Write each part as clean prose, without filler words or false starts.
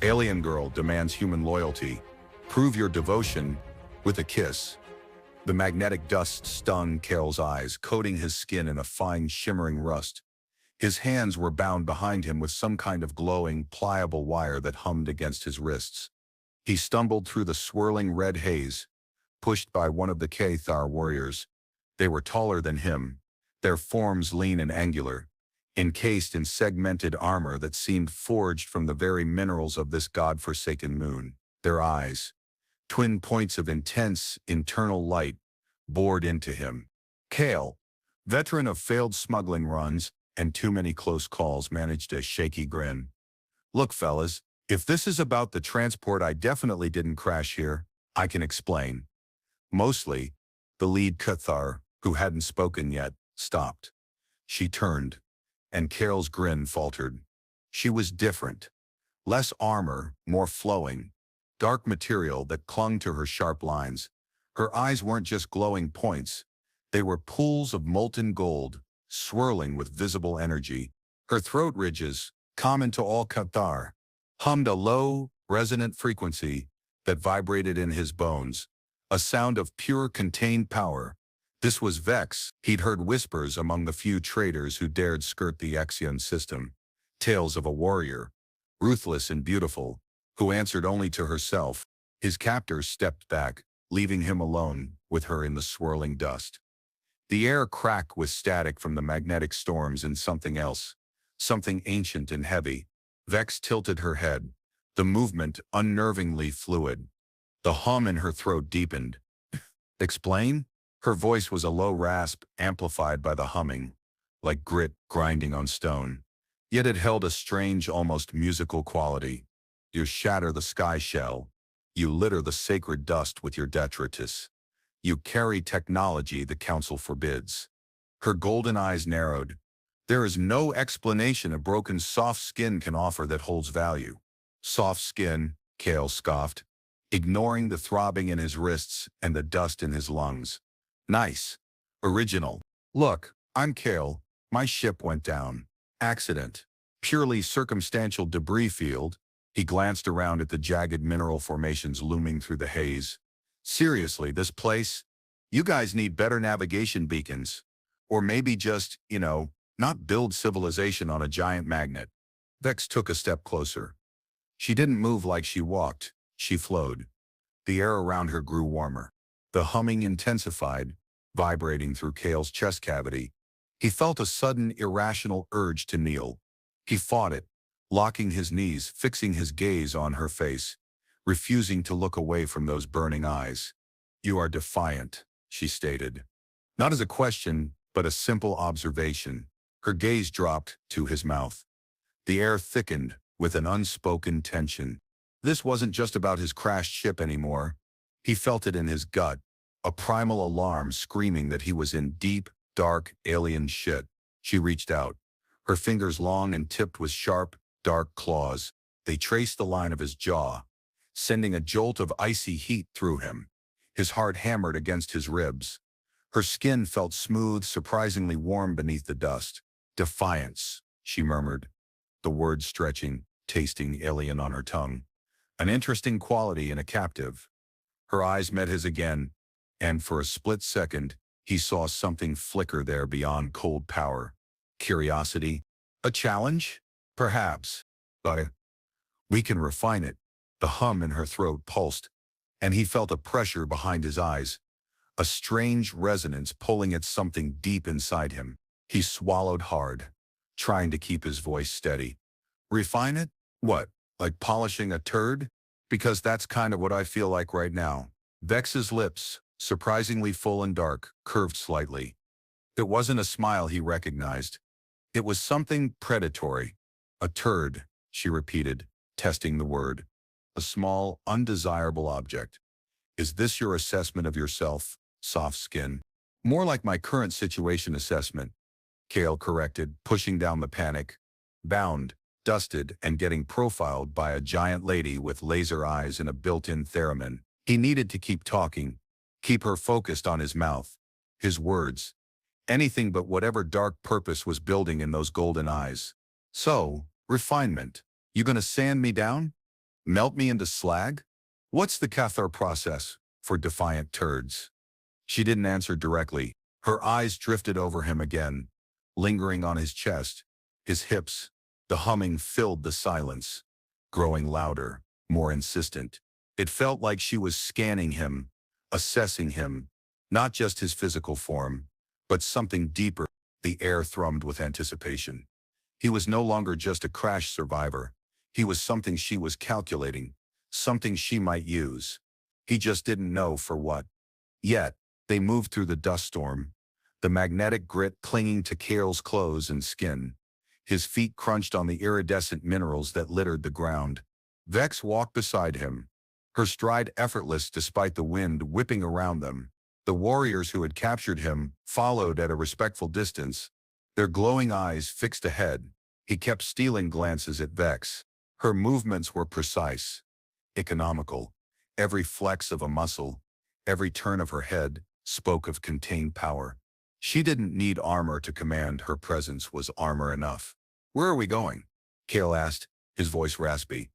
Alien girl demands human loyalty. Prove your devotion with a kiss. The magnetic dust stung Carol's eyes, coating his skin in a fine, shimmering rust. His hands were bound behind him with some kind of glowing, pliable wire that hummed against his wrists. He stumbled through the swirling red haze, pushed by one of the Cathar warriors. They were taller than him, their forms lean and angular, encased in segmented armor that seemed forged from the very minerals of this god-forsaken moon. Their eyes, twin points of intense, internal light, bored into him. Cale, veteran of failed smuggling runs and too many close calls, managed a shaky grin. Look, fellas, if this is about the transport, I definitely didn't crash here. I can explain. Mostly, the lead Cathar, who hadn't spoken yet, stopped. She turned, and Carol's grin faltered. She was different. Less armor, more flowing. Dark material that clung to her sharp lines. Her eyes weren't just glowing points. They were pools of molten gold, swirling with visible energy. Her throat ridges, common to all Cathar, hummed a low, resonant frequency that vibrated in his bones, a sound of pure contained power. This was Vex. He'd heard whispers among the few traders who dared skirt the Exian system, tales of a warrior, ruthless and beautiful, who answered only to herself. His captors stepped back, leaving him alone with her in the swirling dust. The air cracked with static from the magnetic storms, and something else, something ancient and heavy. Vex tilted her head, the movement unnervingly fluid. The hum in her throat deepened. Explain? Her voice was a low rasp amplified by the humming, like grit grinding on stone. Yet it held a strange, almost musical quality. You shatter the sky shell. You litter the sacred dust with your detritus. You carry technology the council forbids. Her golden eyes narrowed. There is no explanation a broken soft skin can offer that holds value. Soft skin, Cale scoffed, ignoring the throbbing in his wrists and the dust in his lungs. Nice. Original. Look, I'm Cale. My ship went down. Accident. Purely circumstantial debris field. He glanced around at the jagged mineral formations looming through the haze. Seriously, this place? You guys need better navigation beacons. Or maybe just, not build civilization on a giant magnet. Vex took a step closer. She didn't move like she walked. She flowed. The air around her grew warmer. The humming intensified, vibrating through Cale's chest cavity. He felt a sudden, irrational urge to kneel. He fought it, locking his knees, fixing his gaze on her face, refusing to look away from those burning eyes. You are defiant, she stated. Not as a question, but a simple observation. Her gaze dropped to his mouth. The air thickened with an unspoken tension. This wasn't just about his crashed ship anymore. He felt it in his gut, a primal alarm screaming that he was in deep, dark, alien shit. She reached out, her fingers long and tipped with sharp, dark claws. They traced the line of his jaw, sending a jolt of icy heat through him. His heart hammered against his ribs. Her skin felt smooth, surprisingly warm beneath the dust. Defiance, she murmured, the words stretching, tasting alien on her tongue. An interesting quality in a captive. Her eyes met his again, and for a split second, he saw something flicker there beyond cold power. Curiosity? A challenge? Perhaps. But we can refine it. The hum in her throat pulsed, and he felt a pressure behind his eyes, a strange resonance pulling at something deep inside him. He swallowed hard, trying to keep his voice steady. Refine it? What, like polishing a turd? Because that's kind of what I feel like right now. Vex's lips, surprisingly full and dark, curved slightly. It wasn't a smile he recognized. It was something predatory. A turd, she repeated, testing the word. A small, undesirable object. Is this your assessment of yourself, soft skin? More like my current situation assessment, Cale corrected, pushing down the panic. Bound, dusted, and getting profiled by a giant lady with laser eyes and a built-in theremin. He needed to keep talking, keep her focused on his mouth, his words. Anything but whatever dark purpose was building in those golden eyes. So, refinement. You gonna sand me down? Melt me into slag? What's the Cathar process for defiant turds? She didn't answer directly. Her eyes drifted over him again, lingering on his chest, his hips. The humming filled the silence, growing louder, more insistent. It felt like she was scanning him, assessing him, not just his physical form, but something deeper. The air thrummed with anticipation. He was no longer just a crash survivor. He was something she was calculating, something she might use. He just didn't know for what. Yet, they moved through the dust storm, the magnetic grit clinging to Cale's clothes and skin. His feet crunched on the iridescent minerals that littered the ground. Vex walked beside him, her stride effortless despite the wind whipping around them. The warriors who had captured him followed at a respectful distance, their glowing eyes fixed ahead. He kept stealing glances at Vex. Her movements were precise, economical. Every flex of a muscle, every turn of her head, spoke of contained power. She didn't need armor to command. Her presence was armor enough. "Where are we going?" Cale asked, his voice raspy.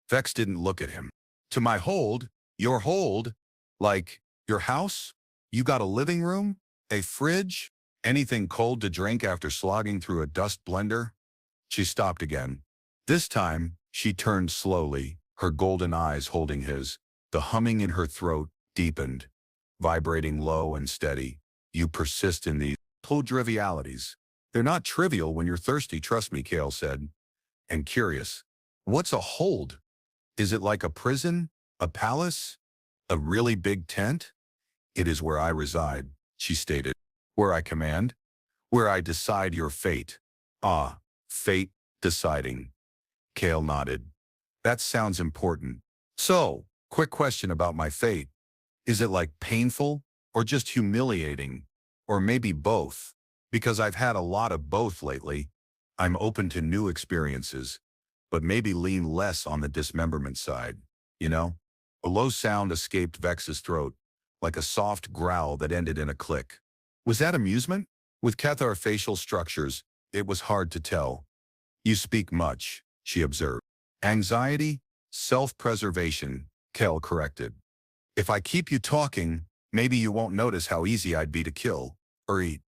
Vex didn't look at him. "To my hold." "Your hold? Like, your house? You got a living room? A fridge? Anything cold to drink after slogging through a dust blender?" She stopped again. This time, she turned slowly, her golden eyes holding his. The humming in her throat deepened, vibrating low and steady. "You persist in these trivialities. They're not trivial when you're thirsty, trust me," Cale said. "And curious. What's a hold? Is it like a prison? A palace? A really big tent?" "It is where I reside," she stated. "Where I command? Where I decide your fate." "Ah, fate deciding." Cale nodded. "That sounds important. So, quick question about my fate. Is it like painful, or just humiliating? Or maybe both? Because I've had a lot of both lately. I'm open to new experiences, but maybe lean less on the dismemberment side, you know?" A low sound escaped Vex's throat, like a soft growl that ended in a click. Was that amusement? With Cathar facial structures, it was hard to tell. "You speak much," she observed. "Anxiety? Self-preservation," Kel corrected. "If I keep you talking, maybe you won't notice how easy I'd be to kill or eat.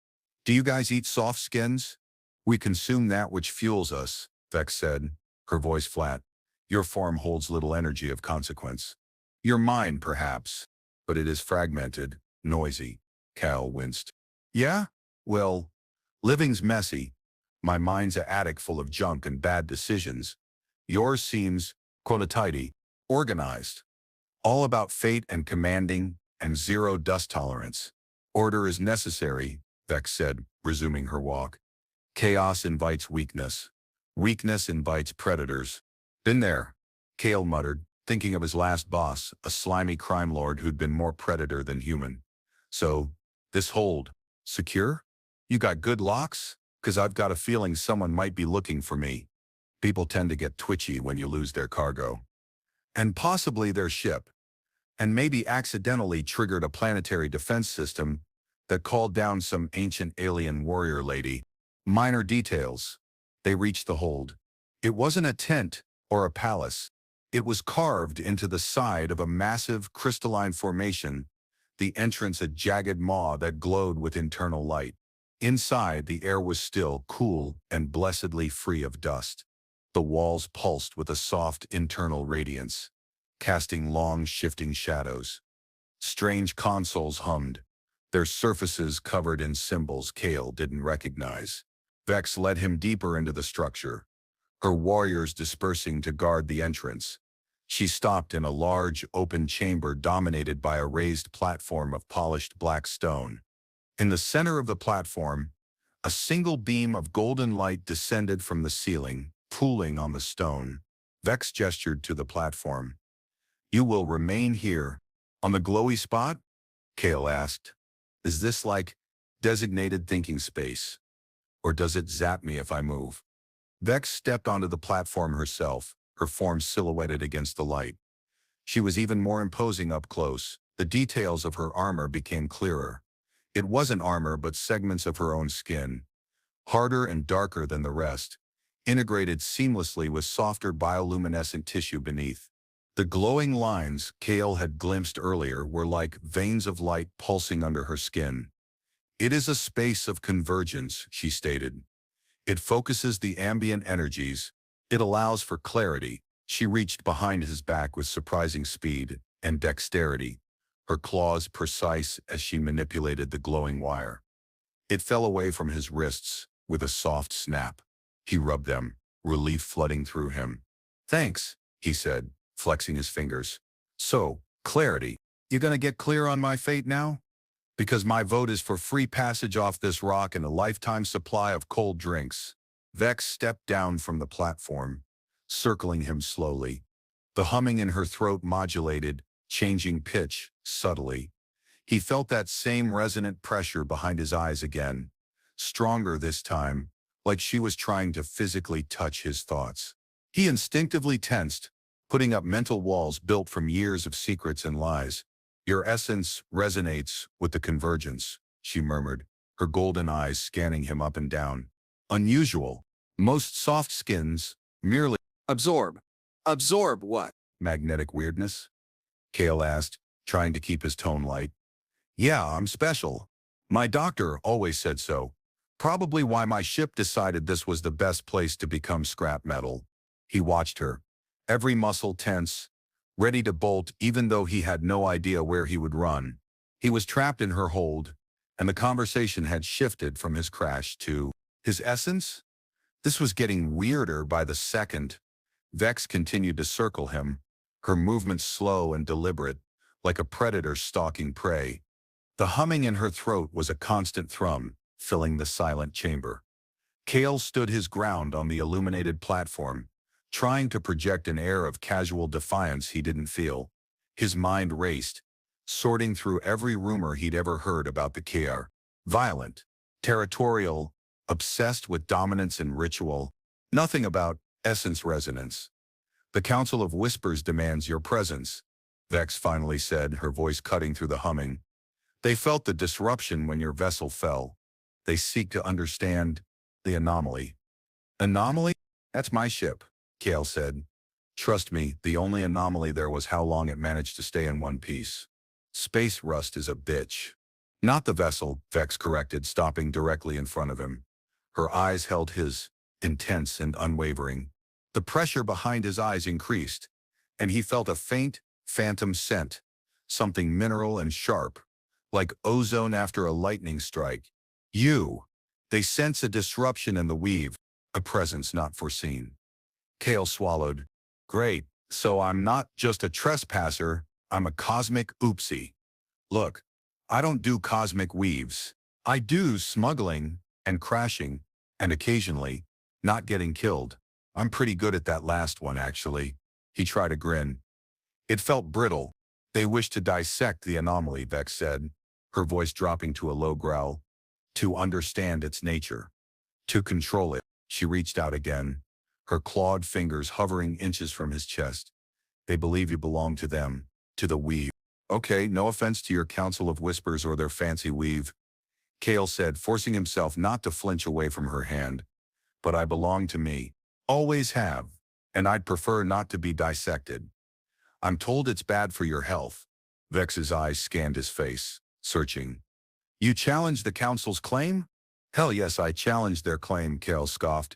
Do you guys eat soft skins?" "We consume that which fuels us," Vex said, her voice flat. "Your form holds little energy of consequence. Your mind, perhaps, but it is fragmented, noisy." Cal winced. "Yeah? Well, living's messy. My mind's a attic full of junk and bad decisions. Yours seems, tidy, organized. All about fate and commanding, and zero dust tolerance." "Order is necessary," Vex said, resuming her walk. "Chaos invites weakness. Weakness invites predators." "Been there," Cale muttered, thinking of his last boss, a slimy crime lord who'd been more predator than human. "So, this hold, secure? You got good locks? 'Cause I've got a feeling someone might be looking for me." People tend to get twitchy when you lose their cargo. And possibly their ship. And maybe accidentally triggered a planetary defense system that called down some ancient alien warrior lady. Minor details. They reached the hold. It wasn't a tent or a palace. It was carved into the side of a massive crystalline formation, the entrance a jagged maw that glowed with internal light. Inside, the air was still, cool, and blessedly free of dust. The walls pulsed with a soft internal radiance, casting long, shifting shadows. Strange consoles hummed, their surfaces covered in symbols Cale didn't recognize. Vex led him deeper into the structure, her warriors dispersing to guard the entrance. She stopped in a large, open chamber dominated by a raised platform of polished black stone. In the center of the platform, a single beam of golden light descended from the ceiling, pooling on the stone. Vex gestured to the platform. "You will remain here." "On the glowy spot?" Cale asked. "Is this like designated thinking space? Or does it zap me if I move?" Vex stepped onto the platform herself, her form silhouetted against the light. She was even more imposing up close. The details of her armor became clearer. It wasn't armor but segments of her own skin, harder and darker than the rest, integrated seamlessly with softer bioluminescent tissue beneath. The glowing lines Kale had glimpsed earlier were like veins of light pulsing under her skin. It is a space of convergence, she stated. It focuses the ambient energies. It allows for clarity. She reached behind his back with surprising speed and dexterity, her claws precise as she manipulated the glowing wire. It fell away from his wrists with a soft snap. He rubbed them, relief flooding through him. "Thanks," he said, flexing his fingers. "So, clarity. You gonna get clear on my fate now? Because my vote is for free passage off this rock and a lifetime supply of cold drinks." Vex stepped down from the platform, circling him slowly. The humming in her throat modulated, changing pitch, subtly. He felt that same resonant pressure behind his eyes again, stronger this time, like she was trying to physically touch his thoughts. He instinctively tensed, putting up mental walls built from years of secrets and lies. "Your essence resonates with the convergence," she murmured, her golden eyes scanning him up and down. "Unusual. Most soft skins merely—" Absorb. Absorb what? "Magnetic weirdness?" Kale asked, trying to keep his tone light. "Yeah, I'm special. My doctor always said so. Probably why my ship decided this was the best place to become scrap metal." He watched her, every muscle tense, ready to bolt even though he had no idea where he would run. He was trapped in her hold, and the conversation had shifted from his crash to his essence. This was getting weirder by the second. Vex continued to circle him, her movements slow and deliberate, like a predator stalking prey. The humming in her throat was a constant thrum, filling the silent chamber. Kale stood his ground on the illuminated platform, trying to project an air of casual defiance he didn't feel. His mind raced, sorting through every rumor he'd ever heard about the Kea. Violent, territorial, obsessed with dominance and ritual. Nothing about essence resonance. "The Council of Whispers demands your presence," Vex finally said, her voice cutting through the humming. "They felt the disruption when your vessel fell. They seek to understand the anomaly." "Anomaly? That's my ship," Kale said. "Trust me, the only anomaly there was how long it managed to stay in one piece. Space rust is a bitch." "Not the vessel," Vex corrected, stopping directly in front of him. Her eyes held his, intense and unwavering. The pressure behind his eyes increased, and he felt a faint, phantom scent, something mineral and sharp, like ozone after a lightning strike. They sense a disruption in the weave, a presence not foreseen." Kale swallowed. "Great, so I'm not just a trespasser, I'm a cosmic oopsie. Look, I don't do cosmic weaves. I do smuggling and crashing, and occasionally, not getting killed. I'm pretty good at that last one, actually." He tried a grin. It felt brittle. "They wish to dissect the anomaly," Vex said, her voice dropping to a low growl. "To understand its nature. To control it." She reached out again, her clawed fingers hovering inches from his chest. "They believe you belong to them, to the weave." "Okay, no offense to your Council of Whispers or their fancy weave," Kale said, forcing himself not to flinch away from her hand. "But I belong to me. Always have. And I'd prefer not to be dissected. I'm told it's bad for your health." Vex's eyes scanned his face, searching. "You challenge the Council's claim?" "Hell yes, I challenged their claim," Kale scoffed.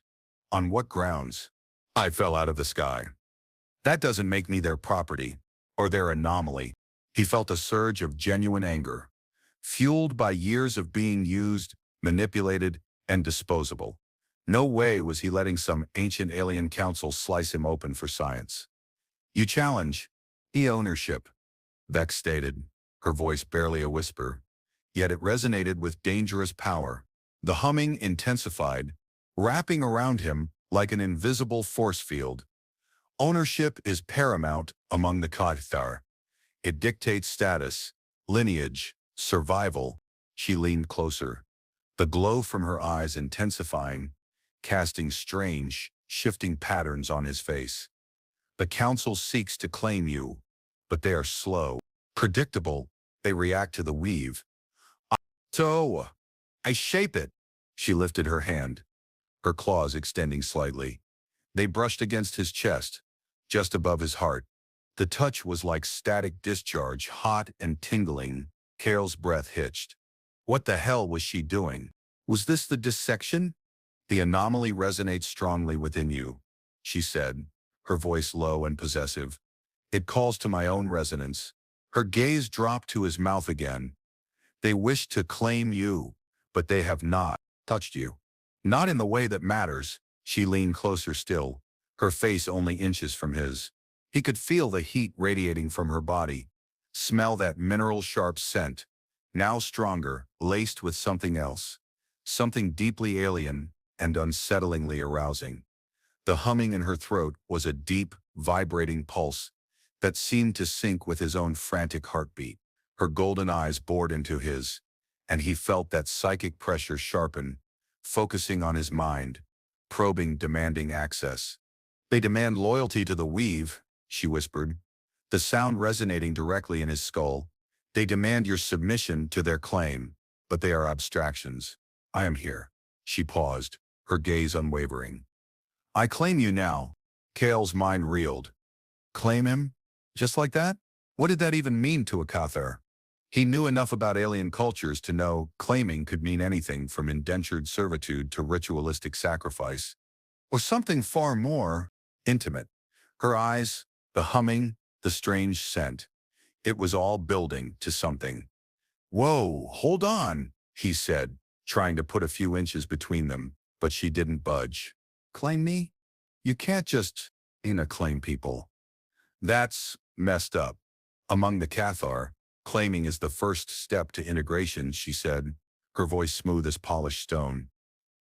"On what grounds? I fell out of the sky. That doesn't make me their property, or their anomaly." He felt a surge of genuine anger, fueled by years of being used, manipulated, and disposable. No way was he letting some ancient alien council slice him open for science. "You challenge the ownership," Vex stated, her voice barely a whisper, yet it resonated with dangerous power. The humming intensified, wrapping around him like an invisible force field. "Ownership is paramount among the Kathar. It dictates status, lineage, survival." She leaned closer, the glow from her eyes intensifying, casting strange, shifting patterns on his face. "The Council seeks to claim you, but they are slow, predictable. They react to the weave. So, I shape it." She lifted her hand, her claws extending slightly. They brushed against his chest, just above his heart. The touch was like static discharge, hot and tingling. Carol's breath hitched. What the hell was she doing? Was this the dissection? The anomaly resonates strongly within you, she said, her voice low and possessive. It calls to my own resonance. Her gaze dropped to his mouth again. They wish to claim you, but they have not touched you. Not in the way that matters. She leaned closer still, her face only inches from his. He could feel the heat radiating from her body, smell that mineral-sharp scent, now stronger, laced with something else, something deeply alien and unsettlingly arousing. The humming in her throat was a deep, vibrating pulse that seemed to sync with his own frantic heartbeat. Her golden eyes bored into his, and he felt that psychic pressure sharpen, focusing on his mind, probing, demanding access. They demand loyalty to the weave, she whispered, the sound resonating directly in his skull. They demand your submission to their claim, but they are abstractions. I am here. She paused, her gaze unwavering. I claim you now. Kale's mind reeled. Claim him? Just like that? What did that even mean to a Cathar? He knew enough about alien cultures to know claiming could mean anything from indentured servitude to ritualistic sacrifice, or something far more intimate. Her eyes, the humming, the strange scent. It was all building to something. Whoa, hold on, he said, trying to put a few inches between them, but she didn't budge. Claim me? You can't just, claim people. That's messed up. Among the Cathar, claiming is the first step to integration, she said, her voice smooth as polished stone.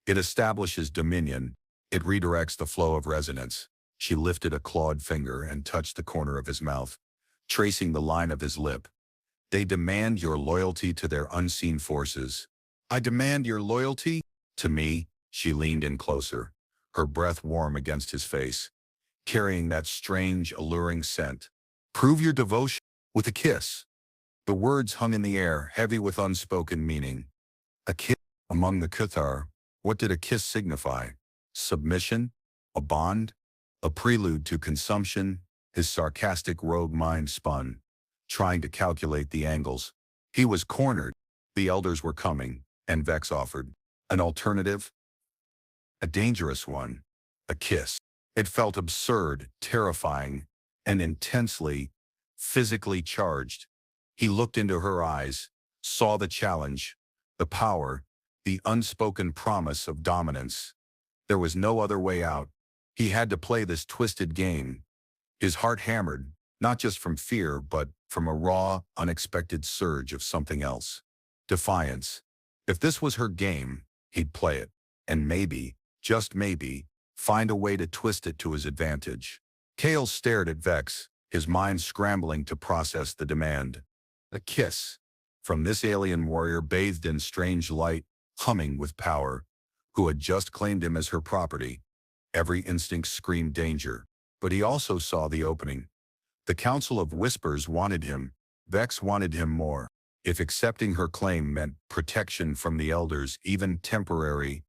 It establishes dominion. It redirects the flow of resonance. She lifted a clawed finger and touched the corner of his mouth, tracing the line of his lip. They demand your loyalty to their unseen forces. I demand your loyalty to me. She leaned in closer, her breath warm against his face, carrying that strange, alluring scent. Prove your devotion with a kiss. The words hung in the air, heavy with unspoken meaning. A kiss among the Cathar. What did a kiss signify? Submission? A bond? A prelude to consumption? His sarcastic rogue mind spun, trying to calculate the angles. He was cornered. The elders were coming, and Vex offered an alternative, a dangerous one, a kiss. It felt absurd, terrifying, and intensely, physically charged. He looked into her eyes, saw the challenge, the power, the unspoken promise of dominance. There was no other way out. He had to play this twisted game. His heart hammered, not just from fear, but from a raw, unexpected surge of something else. Defiance. If this was her game, he'd play it, and maybe, just maybe, find a way to twist it to his advantage. Kale stared at Vex, his mind scrambling to process the demand. A kiss. From this alien warrior bathed in strange light, humming with power, who had just claimed him as her property. Every instinct screamed danger, but he also saw the opening. The Council of Whispers wanted him. Vex wanted him more. If accepting her claim meant protection from the elders, even temporary,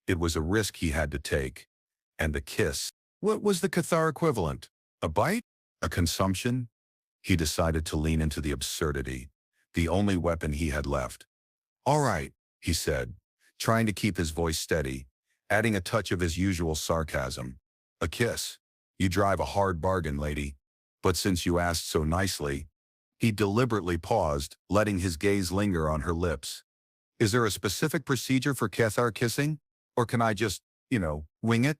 it was a risk he had to take. And the kiss. What was the Cathar equivalent? A bite? A consumption? He decided to lean into the absurdity, the only weapon he had left. All right, he said, trying to keep his voice steady, adding a touch of his usual sarcasm. A kiss. You drive a hard bargain, lady. But since you asked so nicely, he deliberately paused, letting his gaze linger on her lips. Is there a specific procedure for Cathar kissing? Or can I just, wing it?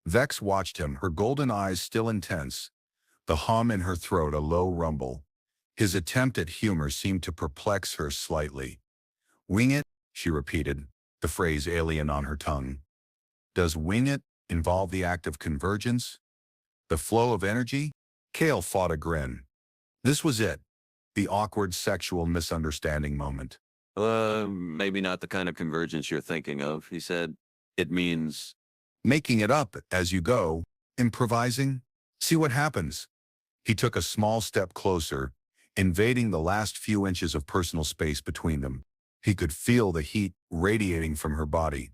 Vex watched him, her golden eyes still intense, the hum in her throat a low rumble. His attempt at humor seemed to perplex her slightly. Wing it, she repeated, the phrase alien on her tongue. Does wing it involve the act of convergence? The flow of energy? Kale fought a grin. This was it. The awkward sexual misunderstanding moment. Maybe not the kind of convergence you're thinking of, he said. It means making it up as you go, improvising. See what happens. He took a small step closer, invading the last few inches of personal space between them. He could feel the heat radiating from her body,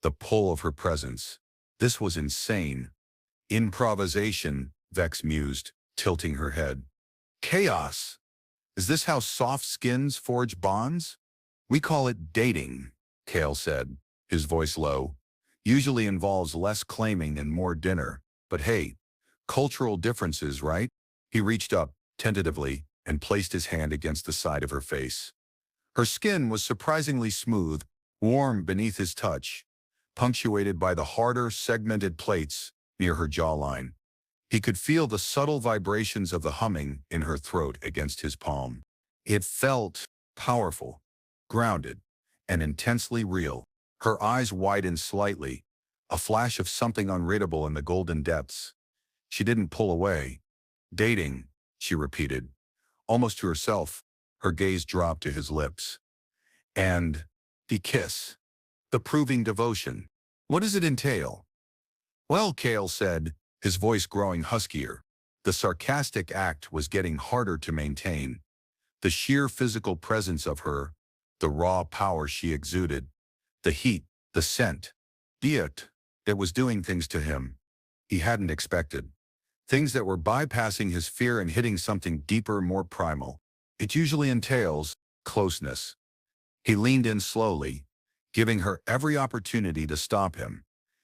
the pull of her presence. This was insane. Improvisation, Vex mused, tilting her head. Chaos. Is this how soft skins forge bonds? We call it dating, Kale said, his voice low. Usually involves less claiming and more dinner. But hey, cultural differences, right? He reached up, tentatively, and placed his hand against the side of her face. Her skin was surprisingly smooth, warm beneath his touch, punctuated by the harder, segmented plates near her jawline. He could feel the subtle vibrations of the humming in her throat against his palm. It felt powerful, grounded, and intensely real. Her eyes widened slightly, a flash of something unreadable in the golden depths. She didn't pull away. Dating, she repeated, almost to herself. Her gaze dropped to his lips. And the kiss, the proving devotion. What does it entail? Well, Kale said, his voice growing huskier. The sarcastic act was getting harder to maintain. The sheer physical presence of her, the raw power she exuded, the heat, the scent, it was doing things to him he hadn't expected. Things that were bypassing his fear and hitting something deeper, more primal. It usually entails closeness. He leaned in slowly, giving her every opportunity to stop him.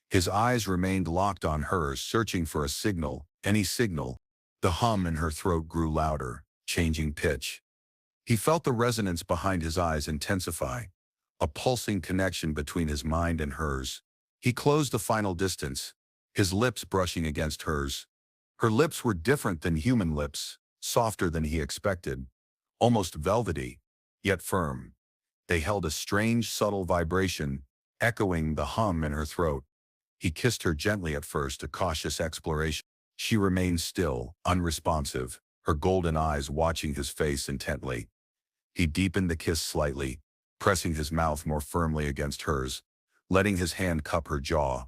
His eyes remained locked on hers, searching for a signal, any signal. The hum in her throat grew louder, changing pitch. He felt the resonance behind his eyes intensify, a pulsing connection between his mind and hers. He closed the final distance, his lips brushing against hers. Her lips were different than human lips, softer than he expected, almost velvety, yet firm. They held a strange, subtle vibration, echoing the hum in her throat. He kissed her gently at first, a cautious exploration. She remained still, unresponsive, her golden eyes watching his face intently. He deepened the kiss slightly, pressing his mouth more firmly against hers, letting his hand cup her jaw.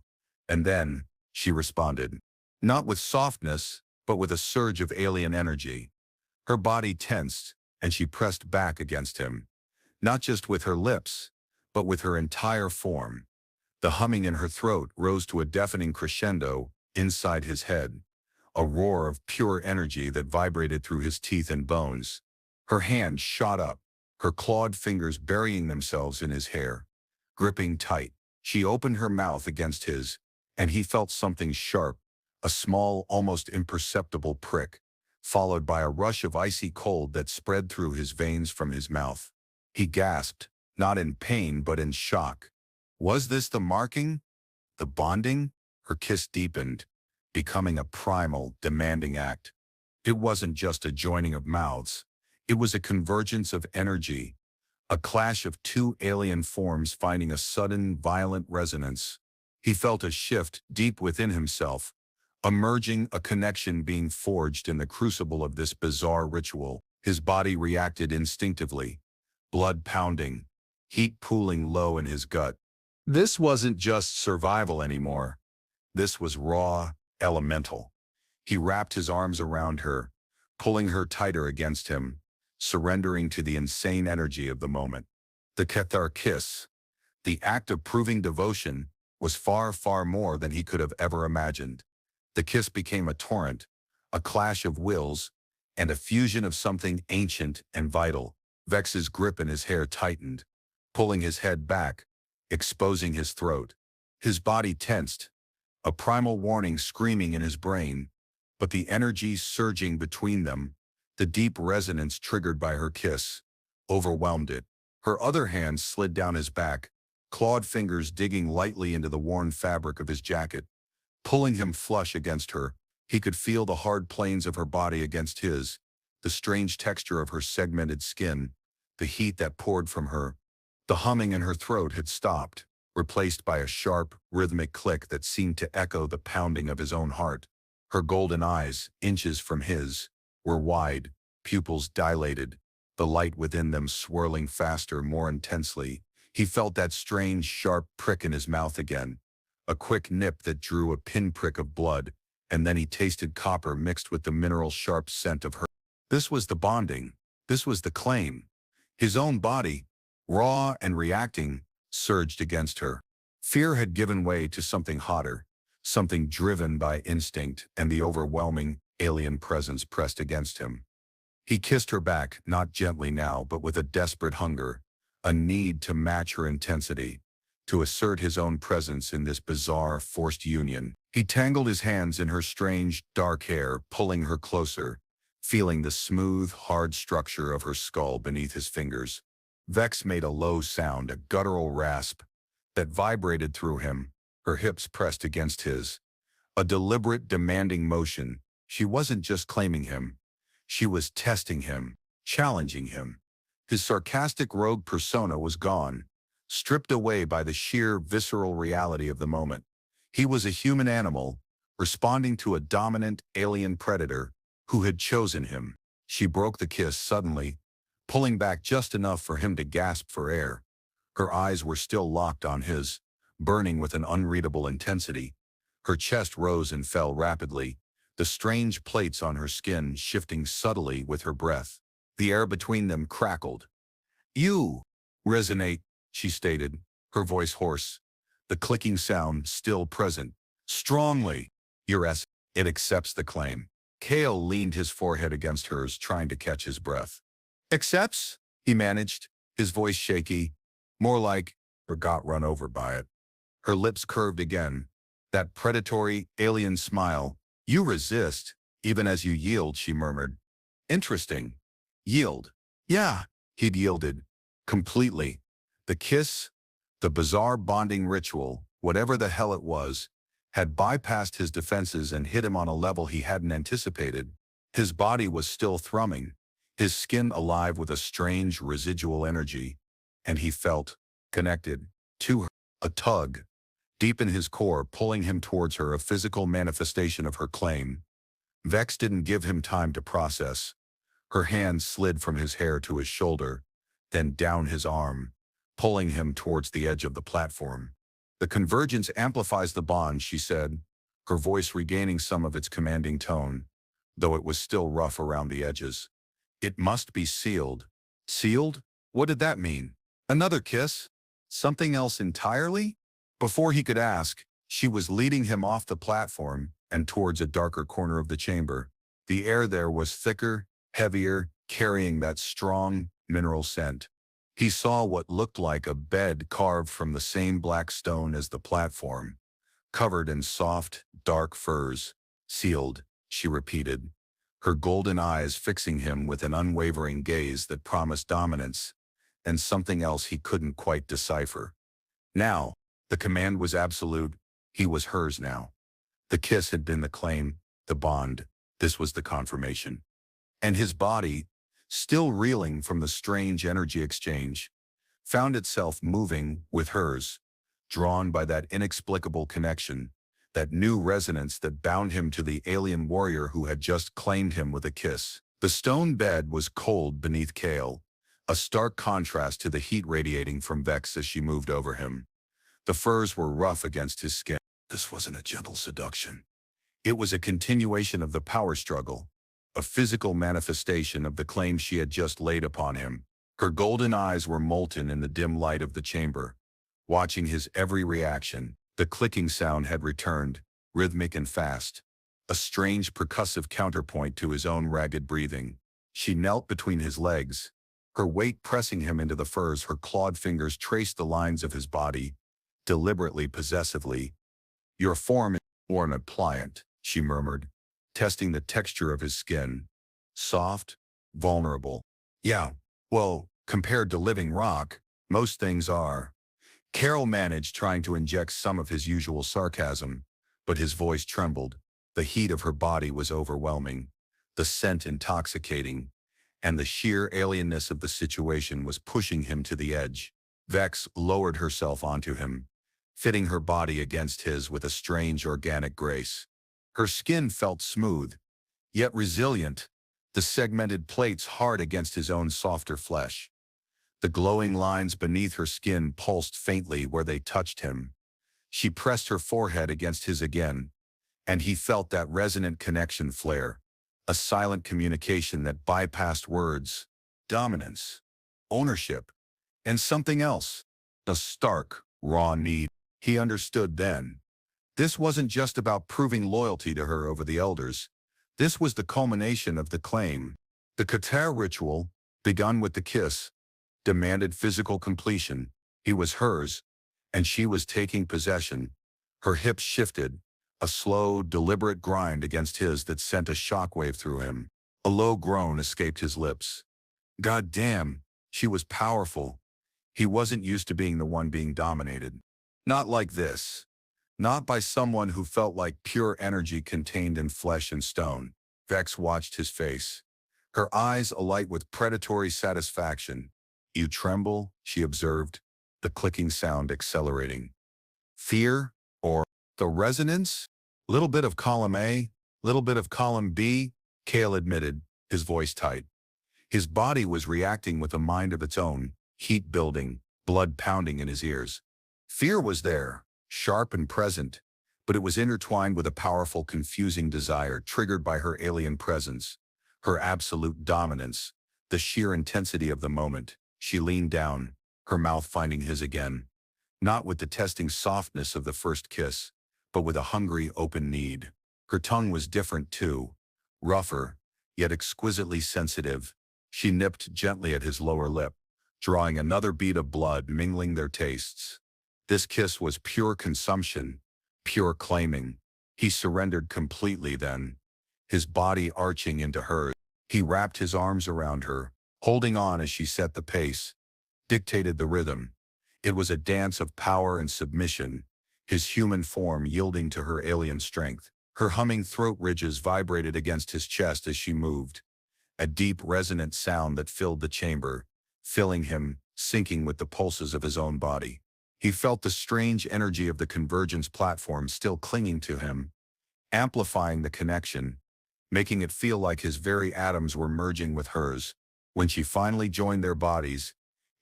And then, she responded. Not with softness, but with a surge of alien energy. Her body tensed, and she pressed back against him. Not just with her lips, but with her entire form. The humming in her throat rose to a deafening crescendo inside his head, a roar of pure energy that vibrated through his teeth and bones. Her hand shot up, her clawed fingers burying themselves in his hair. Gripping tight, she opened her mouth against his, and he felt something sharp, a small, almost imperceptible prick, followed by a rush of icy cold that spread through his veins from his mouth. He gasped, not in pain but in shock. Was this the marking? The bonding? Her kiss deepened, becoming a primal, demanding act. It wasn't just a joining of mouths. It was a convergence of energy, a clash of two alien forms finding a sudden, violent resonance. He felt a shift deep within himself, emerging, a connection being forged in the crucible of this bizarre ritual. His body reacted instinctively, blood pounding, heat pooling low in his gut. This wasn't just survival anymore. This was raw, elemental. He wrapped his arms around her, pulling her tighter against him, surrendering to the insane energy of the moment. The Cathar kiss, the act of proving devotion, was far, far more than he could have ever imagined. The kiss became a torrent, a clash of wills, and a fusion of something ancient and vital. Vex's grip in his hair tightened, pulling his head back, exposing his throat. His body tensed, a primal warning screaming in his brain, but the energy surging between them, the deep resonance triggered by her kiss, overwhelmed it. Her other hand slid down his back, clawed fingers digging lightly into the worn fabric of his jacket, pulling him flush against her. He could feel the hard planes of her body against his, the strange texture of her segmented skin, the heat that poured from her. The humming in her throat had stopped, replaced by a sharp, rhythmic click that seemed to echo the pounding of his own heart. Her golden eyes, inches from his, were wide, pupils dilated, the light within them swirling faster, more intensely. He felt that strange, sharp prick in his mouth again, a quick nip that drew a pinprick of blood, and then he tasted copper mixed with the mineral-sharp scent of her. This was the bonding. This was the claim. His own body, raw and reacting, surged against her. Fear had given way to something hotter, something driven by instinct, and the overwhelming, alien presence pressed against him. He kissed her back, not gently now, but with a desperate hunger, a need to match her intensity, to assert his own presence in this bizarre, forced union. He tangled his hands in her strange, dark hair, pulling her closer, feeling the smooth, hard structure of her skull beneath his fingers. Vex made a low sound, a guttural rasp, that vibrated through him, her hips pressed against his. A deliberate, demanding motion. She wasn't just claiming him. She was testing him, challenging him. His sarcastic rogue persona was gone, stripped away by the sheer, visceral reality of the moment. He was a human animal, responding to a dominant, alien predator who had chosen him. She broke the kiss suddenly, pulling back just enough for him to gasp for air. Her eyes were still locked on his, burning with an unreadable intensity. Her chest rose and fell rapidly, the strange plates on her skin shifting subtly with her breath. The air between them crackled. "You resonate," she stated, her voice hoarse, the clicking sound still present. "Strongly. Your S. It accepts the claim." Kale leaned his forehead against hers, trying to catch his breath. "Accepts?" he managed, his voice shaky, more like, or got run over by it. Her lips curved again, that predatory, alien smile. "You resist, even as you yield," she murmured. "Interesting. Yield." Yeah, he'd yielded. Completely. The kiss, the bizarre bonding ritual, whatever the hell it was, had bypassed his defenses and hit him on a level he hadn't anticipated. His body was still thrumming, his skin alive with a strange residual energy, and he felt connected to her. A tug, deep in his core, pulling him towards her, a physical manifestation of her claim. Vex didn't give him time to process. Her hand slid from his hair to his shoulder, then down his arm, pulling him towards the edge of the platform. "The convergence amplifies the bond," she said, her voice regaining some of its commanding tone, though it was still rough around the edges. "It must be sealed." Sealed? What did that mean? Another kiss? Something else entirely? Before he could ask, she was leading him off the platform and towards a darker corner of the chamber. The air there was thicker, heavier, carrying that strong, mineral scent. He saw what looked like a bed carved from the same black stone as the platform, covered in soft, dark furs. "Sealed," she repeated, her golden eyes fixing him with an unwavering gaze that promised dominance, and something else he couldn't quite decipher. Now, the command was absolute. He was hers now. The kiss had been the claim, the bond. This was the confirmation. And his body, still reeling from the strange energy exchange, found itself moving with hers, drawn by that inexplicable connection, that new resonance that bound him to the alien warrior who had just claimed him with a kiss. The stone bed was cold beneath Kale, a stark contrast to the heat radiating from Vex as she moved over him. The furs were rough against his skin. This wasn't a gentle seduction. It was a continuation of the power struggle, a physical manifestation of the claim she had just laid upon him. Her golden eyes were molten in the dim light of the chamber, watching his every reaction. The clicking sound had returned, rhythmic and fast, a strange percussive counterpoint to his own ragged breathing. She knelt between his legs, her weight pressing him into the furs. Her clawed fingers traced the lines of his body, deliberately, possessively. "Your form is worn and pliant," she murmured, testing the texture of his skin. "Soft, vulnerable." "Yeah, well, compared to living rock, most things are." Carol managed, trying to inject some of his usual sarcasm, but his voice trembled. The heat of her body was overwhelming, the scent intoxicating, and the sheer alienness of the situation was pushing him to the edge. Vex lowered herself onto him, fitting her body against his with a strange organic grace. Her skin felt smooth, yet resilient, the segmented plates hard against his own softer flesh. The glowing lines beneath her skin pulsed faintly where they touched him. She pressed her forehead against his again, and he felt that resonant connection flare, a silent communication that bypassed words, dominance, ownership, and something else, a stark, raw need. He understood then. This wasn't just about proving loyalty to her over the elders. This was the culmination of the claim, The Qatar ritual, begun with the kiss, demanded physical completion. He was hers, and she was taking possession. Her hips shifted, a slow, deliberate grind against his that sent a shockwave through him. A low groan escaped his lips. God damn, she was powerful. He wasn't used to being the one being dominated. Not like this. Not by someone who felt like pure energy contained in flesh and stone. Vex watched his face, her eyes alight with predatory satisfaction. You tremble, she observed, the clicking sound accelerating. Fear? Or the resonance? Little bit of column A, little bit of column B, Cale admitted, his voice tight. His body was reacting with a mind of its own, heat building, blood pounding in his ears. Fear was there, sharp and present, but it was intertwined with a powerful, confusing desire triggered by her alien presence, her absolute dominance, the sheer intensity of the moment. She leaned down, her mouth finding his again, not with the testing softness of the first kiss, but with a hungry, open need. Her tongue was different too, rougher, yet exquisitely sensitive. She nipped gently at his lower lip, drawing another bead of blood, mingling their tastes. This kiss was pure consumption, pure claiming. He surrendered completely then, his body arching into hers. He wrapped his arms around her, holding on as she set the pace, dictated the rhythm. It was a dance of power and submission, his human form yielding to her alien strength. Her humming throat ridges vibrated against his chest as she moved, a deep, resonant sound that filled the chamber, filling him, syncing with the pulses of his own body. He felt the strange energy of the convergence platform still clinging to him, amplifying the connection, making it feel like his very atoms were merging with hers. When she finally joined their bodies,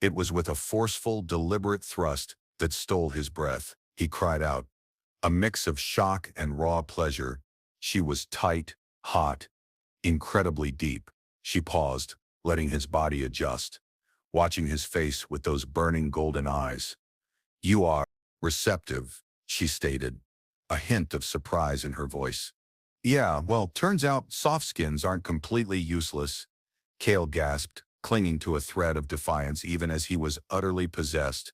it was with a forceful, deliberate thrust that stole his breath. He cried out, a mix of shock and raw pleasure. She was tight, hot, incredibly deep. She paused, letting his body adjust, watching his face with those burning golden eyes. You are receptive, she stated, a hint of surprise in her voice. Yeah, well, turns out soft skins aren't completely useless, Cale gasped, clinging to a thread of defiance even as he was utterly possessed.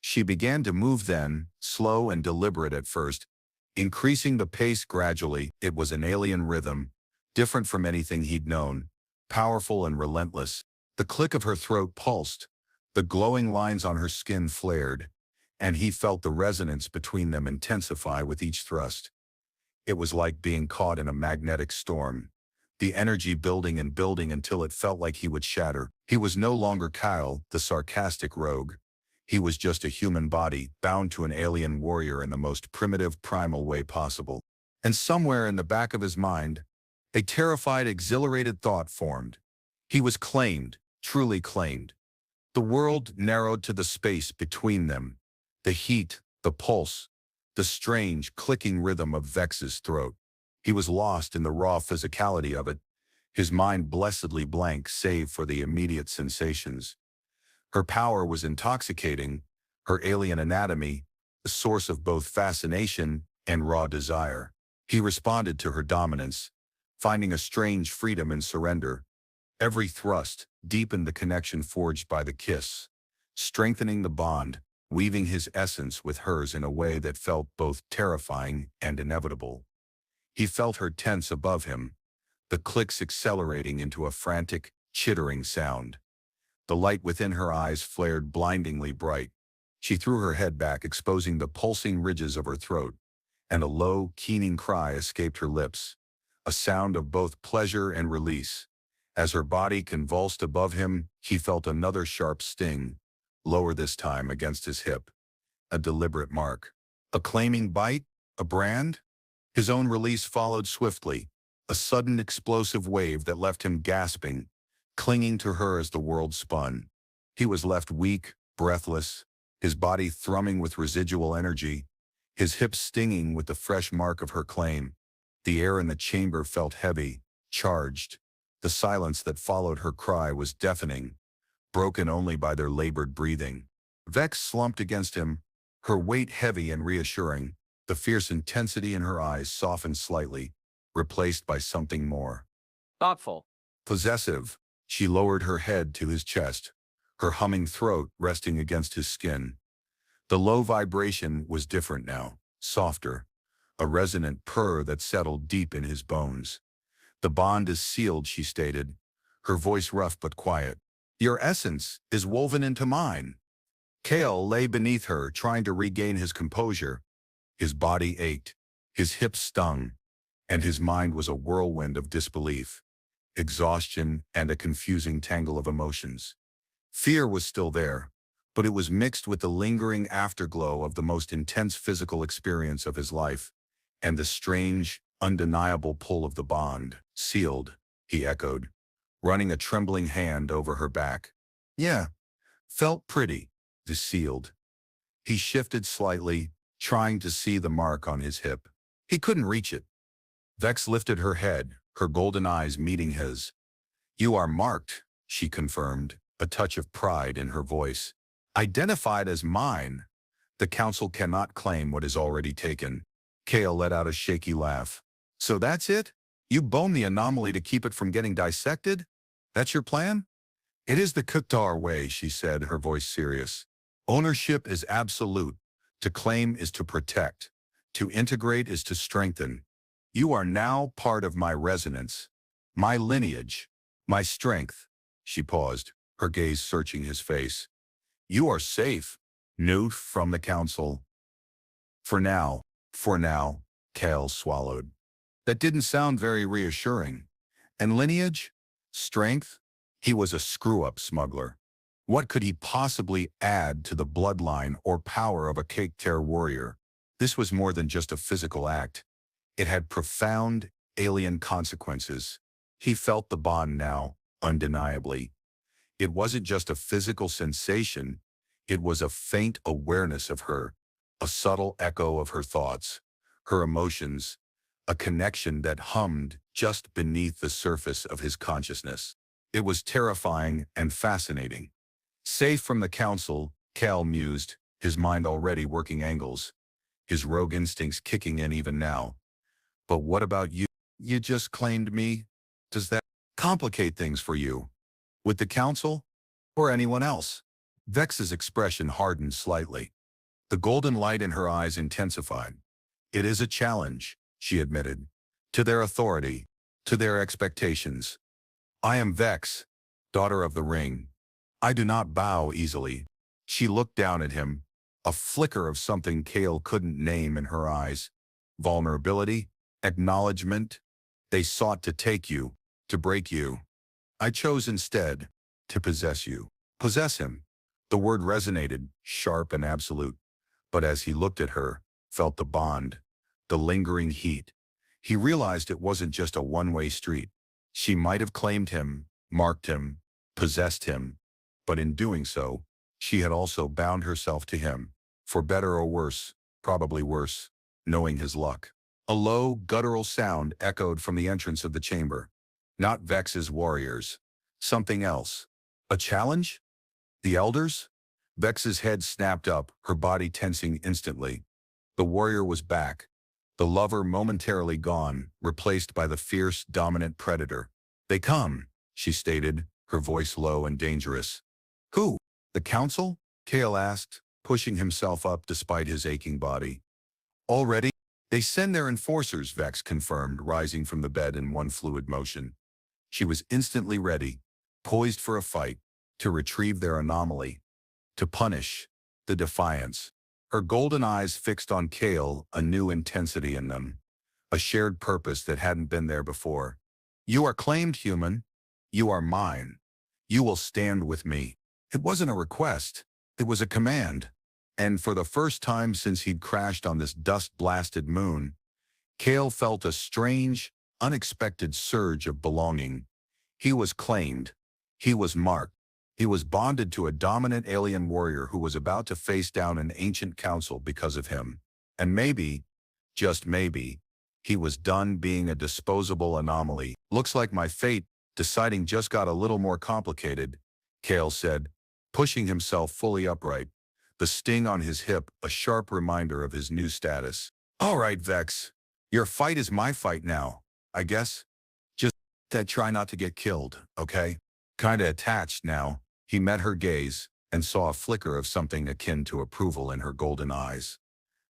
She began to move then, slow and deliberate at first, increasing the pace gradually. It was an alien rhythm, different from anything he'd known, powerful and relentless. The click of her throat pulsed, the glowing lines on her skin flared, and he felt the resonance between them intensify with each thrust. It was like being caught in a magnetic storm, the energy building and building until it felt like he would shatter. He was no longer Kyle, the sarcastic rogue. He was just a human body, bound to an alien warrior in the most primitive, primal way possible. And somewhere in the back of his mind, a terrified, exhilarated thought formed. He was claimed, truly claimed. The world narrowed to the space between them, the heat, the pulse, the strange, clicking rhythm of Vex's throat. He was lost in the raw physicality of it, his mind blessedly blank save for the immediate sensations. Her power was intoxicating, her alien anatomy, the source of both fascination and raw desire. He responded to her dominance, finding a strange freedom in surrender. Every thrust deepened the connection forged by the kiss, strengthening the bond, weaving his essence with hers in a way that felt both terrifying and inevitable. He felt her tense above him, the clicks accelerating into a frantic, chittering sound. The light within her eyes flared blindingly bright. She threw her head back, exposing the pulsing ridges of her throat, and a low, keening cry escaped her lips, a sound of both pleasure and release. As her body convulsed above him, he felt another sharp sting, lower this time against his hip. A deliberate mark. A claiming bite? A brand? His own release followed swiftly, a sudden explosive wave that left him gasping, clinging to her as the world spun. He was left weak, breathless, his body thrumming with residual energy, his hips stinging with the fresh mark of her claim. The air in the chamber felt heavy, charged. The silence that followed her cry was deafening, broken only by their labored breathing. Vex slumped against him, her weight heavy and reassuring. The fierce intensity in her eyes softened slightly, replaced by something more Thoughtful. Possessive, she lowered her head to his chest, her humming throat resting against his skin. The low vibration was different now, softer, a resonant purr that settled deep in his bones. The bond is sealed, she stated, her voice rough but quiet. Your essence is woven into mine. Kale lay beneath her, trying to regain his composure. His body ached, his hips stung, and his mind was a whirlwind of disbelief, exhaustion, and a confusing tangle of emotions. Fear was still there, but it was mixed with the lingering afterglow of the most intense physical experience of his life, and the strange, undeniable pull of the bond. Sealed, he echoed, running a trembling hand over her back. Yeah, felt pretty, sealed. He shifted slightly, trying to see the mark on his hip. He couldn't reach it. Vex lifted her head, her golden eyes meeting his. You are marked, she confirmed, a touch of pride in her voice. Identified as mine. The council cannot claim what is already taken. Kale let out a shaky laugh. So that's it? You bone the anomaly to keep it from getting dissected? That's your plan? It is the Kutar way, she said, her voice serious. Ownership is absolute. To claim is to protect. To integrate is to strengthen. You are now part of my resonance, my lineage, my strength. She paused, her gaze searching his face. You are safe, Newt from the council. For now, Kale swallowed. That didn't sound very reassuring. And lineage? Strength? He was a screw-up smuggler. What could he possibly add to the bloodline or power of a cake-tear warrior? This was more than just a physical act. It had profound, alien consequences. He felt the bond now, undeniably. It wasn't just a physical sensation, it was a faint awareness of her, a subtle echo of her thoughts, her emotions, a connection that hummed just beneath the surface of his consciousness. It was terrifying and fascinating. Safe from the council, Cal mused, his mind already working angles, his rogue instincts kicking in even now. But what about you? You just claimed me? Does that complicate things for you? With the council? Or anyone else? Vex's expression hardened slightly. The golden light in her eyes intensified. It is a challenge, she admitted, to their authority, to their expectations. I am Vex, daughter of the ring. I do not bow easily. She looked down at him, a flicker of something Kale couldn't name in her eyes. Vulnerability, acknowledgement. They sought to take you, to break you. I chose instead to possess you. Possess him. The word resonated, sharp and absolute. But as he looked at her, felt the bond, the lingering heat, he realized it wasn't just a one-way street. She might have claimed him, marked him, possessed him, but in doing so, she had also bound herself to him, for better or worse, probably worse, knowing his luck. A low, guttural sound echoed from the entrance of the chamber. Not Vex's warriors. Something else. A challenge? The elders? Vex's head snapped up, her body tensing instantly. The warrior was back. The lover momentarily gone, replaced by the fierce, dominant predator. They come, she stated, her voice low and dangerous. Who? The council? Kale asked, pushing himself up despite his aching body. Already? They send their enforcers, Vex confirmed, rising from the bed in one fluid motion. She was instantly ready, poised for a fight, to retrieve their anomaly, to punish the defiance. Her golden eyes fixed on Kale, a new intensity in them, a shared purpose that hadn't been there before. You are claimed human. You are mine. You will stand with me. It wasn't a request. It was a command. And for the first time since he'd crashed on this dust-blasted moon, Kale felt a strange, unexpected surge of belonging. He was claimed. He was marked. He was bonded to a dominant alien warrior who was about to face down an ancient council because of him. And maybe, just maybe, he was done being a disposable anomaly. Looks like my fate, deciding just got a little more complicated, Kale said, pushing himself fully upright, the sting on his hip a sharp reminder of his new status. All right, Vex. Your fight is my fight now, I guess. Just try not to get killed, okay? Kinda attached now, he met her gaze and saw a flicker of something akin to approval in her golden eyes.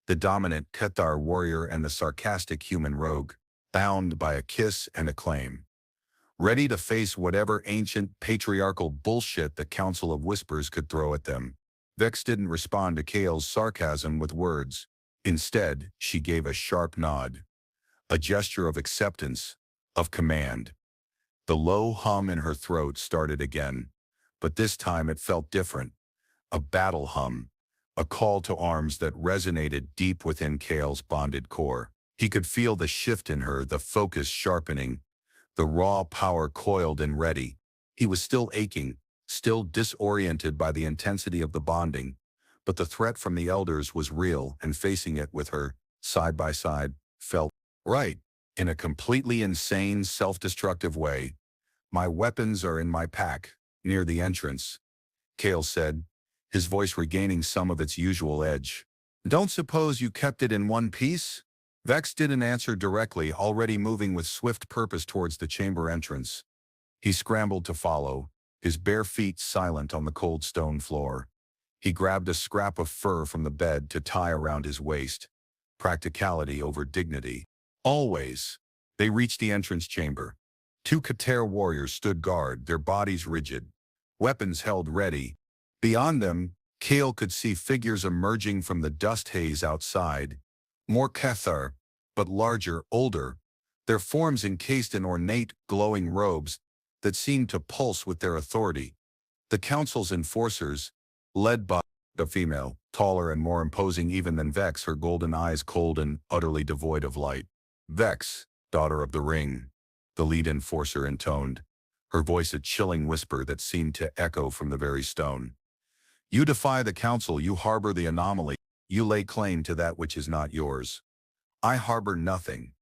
The dominant Cathar warrior and the sarcastic human rogue, bound by a kiss and a claim. Ready to face whatever ancient patriarchal bullshit the Council of Whispers could throw at them. Vex didn't respond to Kale's sarcasm with words. Instead, she gave a sharp nod. A gesture of acceptance, of command. The low hum in her throat started again, but this time it felt different. A battle hum, a call to arms that resonated deep within Kale's bonded core. He could feel the shift in her, the focus sharpening, the raw power coiled and ready. He was still aching, still disoriented by the intensity of the bonding, but the threat from the elders was real, and facing it with her, side by side, felt right. In a completely insane, self-destructive way. My weapons are in my pack, near the entrance, Kale said, his voice regaining some of its usual edge. Don't suppose you kept it in one piece? Vex didn't answer directly, already moving with swift purpose towards the chamber entrance. He scrambled to follow, his bare feet silent on the cold stone floor. He grabbed a scrap of fur from the bed to tie around his waist. Practicality over dignity. Always. They reached the entrance chamber. 2 Cathar warriors stood guard, their bodies rigid, weapons held ready. Beyond them, Kale could see figures emerging from the dust haze outside. More Cathar, but larger, older, their forms encased in ornate, glowing robes that seemed to pulse with their authority. The council's enforcers, led by a female, taller and more imposing even than Vex, her golden eyes cold and utterly devoid of light. Vex, daughter of the ring, the lead enforcer intoned, her voice a chilling whisper that seemed to echo from the very stone. You defy the council, you harbor the anomaly, you lay claim to that which is not yours. I harbor nothing,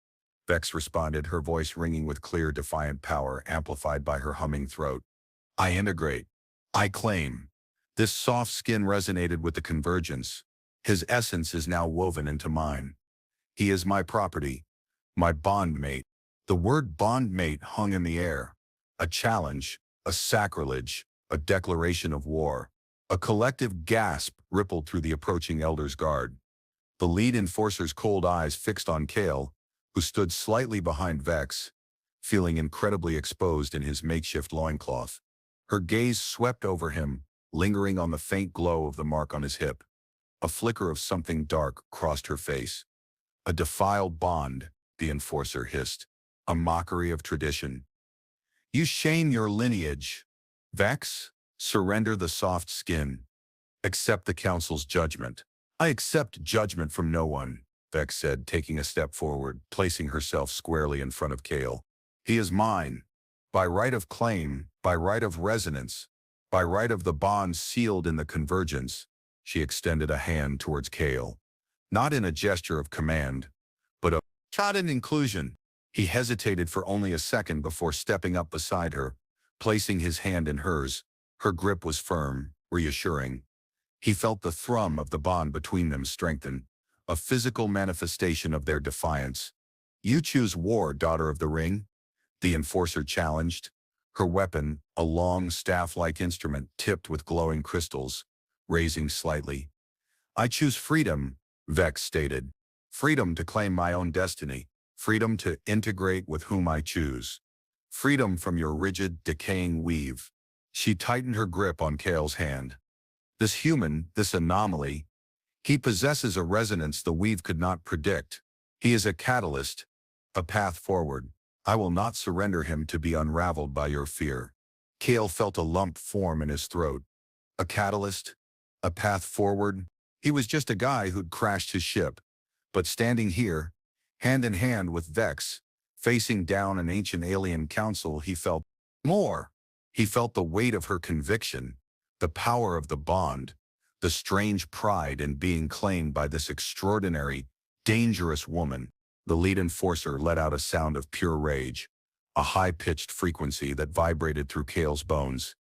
Vex responded, her voice ringing with clear, defiant power amplified by her humming throat. I integrate. I claim. This soft skin resonated with the convergence. His essence is now woven into mine. He is my property, my bondmate. The word bondmate hung in the air. A challenge, a sacrilege, a declaration of war. A collective gasp rippled through the approaching elder's guard. The lead enforcer's cold eyes fixed on Kale, who stood slightly behind Vex, feeling incredibly exposed in his makeshift loincloth. Her gaze swept over him, lingering on the faint glow of the mark on his hip. A flicker of something dark crossed her face. A defiled bond, the enforcer hissed. A mockery of tradition. You shame your lineage. Vex, surrender the soft skin. Accept the council's judgment. I accept judgment from no one, Vex said, taking a step forward, placing herself squarely in front of Kale. He is mine. By right of claim, by right of resonance, by right of the bond sealed in the convergence. She extended a hand towards Kale. Not in a gesture of command, but of in inclusion. He hesitated for only a second before stepping up beside her, placing his hand in hers. Her grip was firm, reassuring. He felt the thrum of the bond between them strengthen, a physical manifestation of their defiance. You choose war, daughter of the ring? The enforcer challenged. Her weapon, a long staff-like instrument tipped with glowing crystals, raising slightly. I choose freedom, Vex stated. Freedom to claim my own destiny. Freedom to integrate with whom I choose. Freedom from your rigid, decaying weave. She tightened her grip on Kale's hand. This human, this anomaly, he possesses a resonance the weave could not predict. He is a catalyst, a path forward. I will not surrender him to be unraveled by your fear. Kale felt a lump form in his throat. A catalyst? A path forward? He was just a guy who'd crashed his ship. But standing here, hand in hand with Vex, facing down an ancient alien council, he felt more. He felt the weight of her conviction, the power of the bond, the strange pride in being claimed by this extraordinary, dangerous woman. The lead enforcer let out a sound of pure rage, a high-pitched frequency that vibrated through Kale's bones.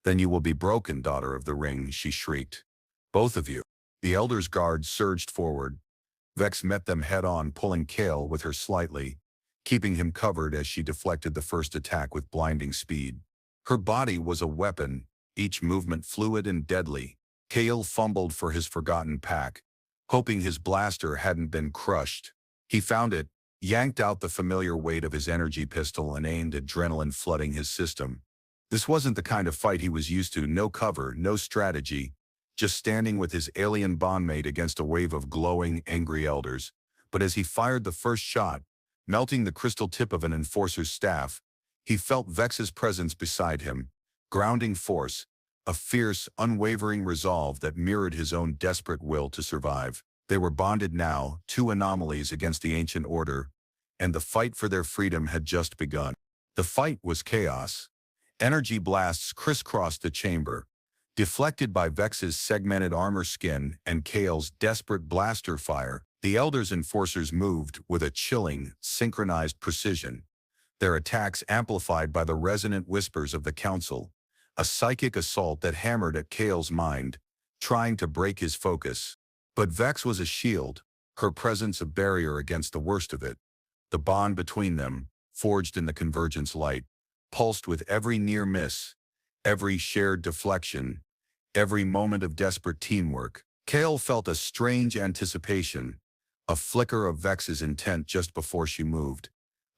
Then you will be broken, daughter of the ring, she shrieked. Both of you. The elder's guard surged forward. Vex met them head-on, pulling Kale with her slightly, keeping him covered as she deflected the first attack with blinding speed. Her body was a weapon, each movement fluid and deadly. Kale fumbled for his forgotten pack, hoping his blaster hadn't been crushed. He found it, yanked out the familiar weight of his energy pistol and aimed, adrenaline flooding his system. This wasn't the kind of fight he was used to, no cover, no strategy, just standing with his alien bondmate against a wave of glowing, angry elders. But as he fired the first shot, melting the crystal tip of an enforcer's staff, he felt Vex's presence beside him, grounding force, a fierce, unwavering resolve that mirrored his own desperate will to survive. They were bonded now, two anomalies against the ancient order, and the fight for their freedom had just begun. The fight was chaos. Energy blasts crisscrossed the chamber, deflected by Vex's segmented armor skin and Kale's desperate blaster fire. The Elder's enforcers moved with a chilling, synchronized precision, their attacks amplified by the resonant whispers of the Council, a psychic assault that hammered at Kale's mind, trying to break his focus. But Vex was a shield, her presence a barrier against the worst of it. The bond between them, forged in the Convergence light, pulsed with every near miss, every shared deflection, every moment of desperate teamwork. Kale felt a strange anticipation, a flicker of Vex's intent just before she moved,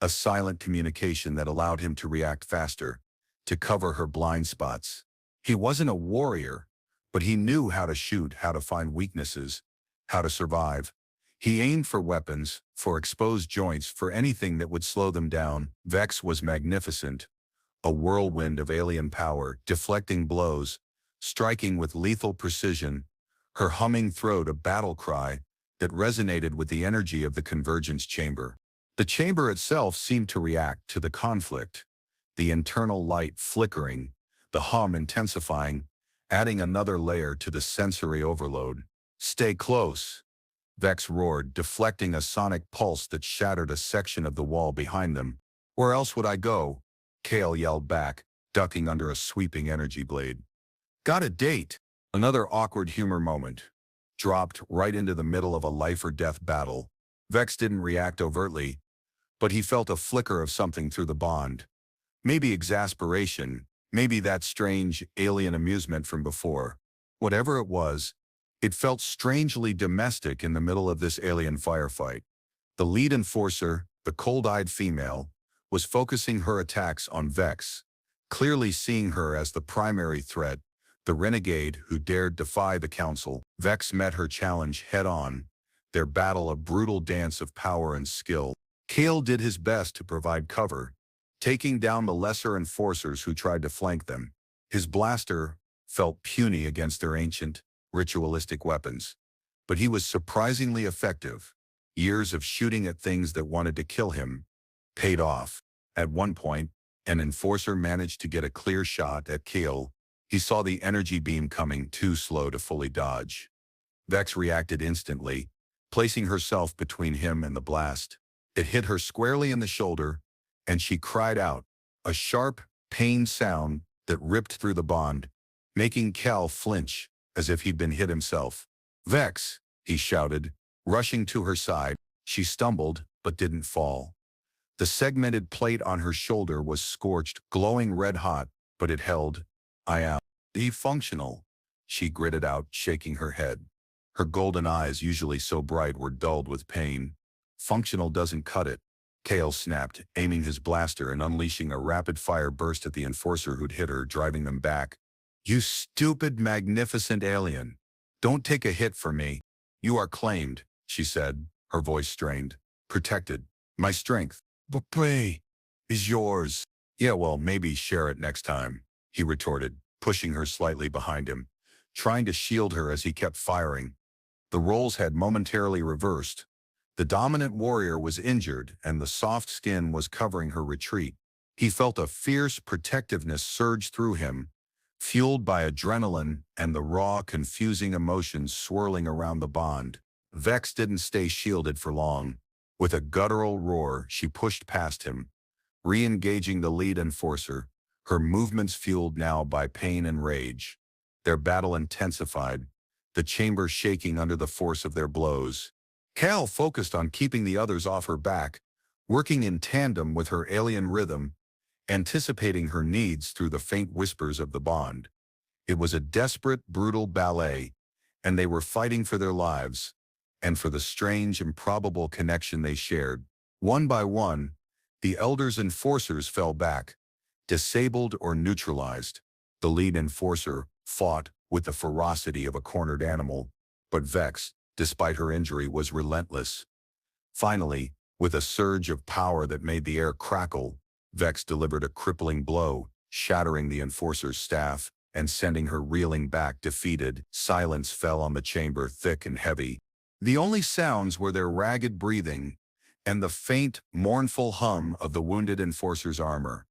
a silent communication that allowed him to react faster, to cover her blind spots. He wasn't a warrior, but he knew how to shoot, how to find weaknesses, how to survive. He aimed for weapons, for exposed joints, for anything that would slow them down. Vex was magnificent, a whirlwind of alien power, deflecting blows, striking with lethal precision, her humming throat a battle cry that resonated with the energy of the Convergence chamber. The chamber itself seemed to react to the conflict, the internal light flickering, the hum intensifying, adding another layer to the sensory overload. "Stay close," Vex roared, deflecting a sonic pulse that shattered a section of the wall behind them. "Where else would I go?" Kale yelled back, ducking under a sweeping energy blade. "Got a date." Another awkward humor moment, dropped right into the middle of a life-or-death battle. Vex didn't react overtly, but he felt a flicker of something through the bond. Maybe exasperation, maybe that strange, alien amusement from before. Whatever it was, it felt strangely domestic in the middle of this alien firefight. The lead enforcer, the cold-eyed female, was focusing her attacks on Vex, clearly seeing her as the primary threat, the renegade who dared defy the Council. Vex met her challenge head-on, their battle a brutal dance of power and skill. Kale did his best to provide cover, taking down the lesser enforcers who tried to flank them. His blaster felt puny against their ancient, ritualistic weapons, but he was surprisingly effective. Years of shooting at things that wanted to kill him paid off. At one point, an enforcer managed to get a clear shot at Kale. He saw the energy beam coming, too slow to fully dodge. Vex reacted instantly, placing herself between him and the blast. It hit her squarely in the shoulder, and she cried out, a sharp, pained sound that ripped through the bond, making Cal flinch as if he'd been hit himself. "Vex," he shouted, rushing to her side. She stumbled, but didn't fall. The segmented plate on her shoulder was scorched, glowing red-hot, but it held. "I am functional," she gritted out, shaking her head. Her golden eyes, usually so bright, were dulled with pain. "Functional doesn't cut it," Kale snapped, aiming his blaster and unleashing a rapid-fire burst at the enforcer who'd hit her, driving them back. "You stupid, magnificent alien. Don't take a hit for me. You are claimed," she said, her voice strained. "Protected. My strength. But pay is yours." "Yeah, well, maybe share it next time," he retorted, pushing her slightly behind him, trying to shield her as he kept firing. The roles had momentarily reversed. The dominant warrior was injured, and the soft skin was covering her retreat. He felt a fierce protectiveness surge through him, fueled by adrenaline and the raw, confusing emotions swirling around the bond. Vex didn't stay shielded for long. With a guttural roar, she pushed past him, re-engaging the lead enforcer, her movements fueled now by pain and rage. Their battle intensified, the chamber shaking under the force of their blows. Cal focused on keeping the others off her back, working in tandem with her alien rhythm, anticipating her needs through the faint whispers of the bond. It was a desperate, brutal ballet, and they were fighting for their lives, and for the strange, improbable connection they shared. One by one, the Elder's enforcers fell back, disabled or neutralized. The lead enforcer fought with the ferocity of a cornered animal, but Vex, despite her injury, was relentless. Finally, with a surge of power that made the air crackle, Vex delivered a crippling blow, shattering the enforcer's staff and sending her reeling back defeated. Silence fell on the chamber, thick and heavy. The only sounds were their ragged breathing and the faint, mournful hum of the wounded enforcer's armor.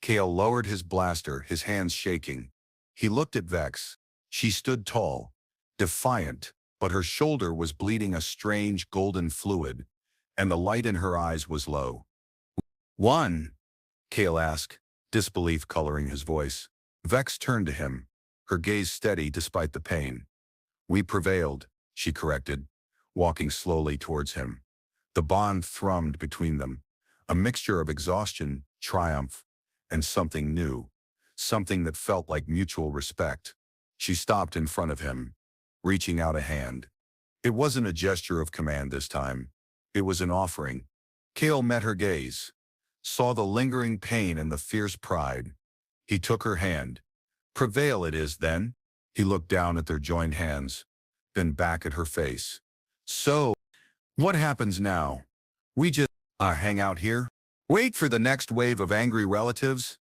Kale lowered his blaster, his hands shaking. He looked at Vex. She stood tall, defiant, but her shoulder was bleeding a strange golden fluid, and the light in her eyes was low. "One?" Kale asked, disbelief coloring his voice. Vex turned to him, her gaze steady despite the pain. "We prevailed," she corrected, walking slowly towards him. The bond thrummed between them, a mixture of exhaustion, triumph, and something new, something that felt like mutual respect. She stopped in front of him, reaching out a hand. It wasn't a gesture of command this time. It was an offering. Kale met her gaze, saw the lingering pain and the fierce pride. He took her hand. "Prevail it is, then?" He looked down at their joined hands, then back at her face. "So, what happens now? We just hang out here? Wait for the next wave of angry relatives?"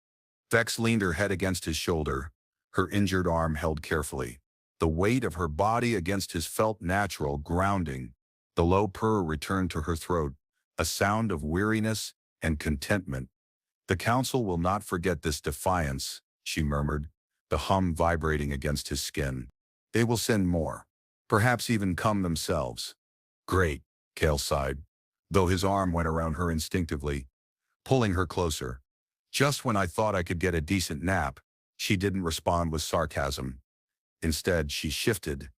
Vex leaned her head against his shoulder, her injured arm held carefully. The weight of her body against his felt natural, grounding. The low purr returned to her throat, a sound of weariness and contentment. "The council will not forget this defiance," she murmured, the hum vibrating against his skin. "They will send more. Perhaps even come themselves." "Great," Kale sighed, though his arm went around her instinctively, pulling her closer. "Just when I thought I could get a decent nap." She didn't respond with sarcasm. Instead, she shifted,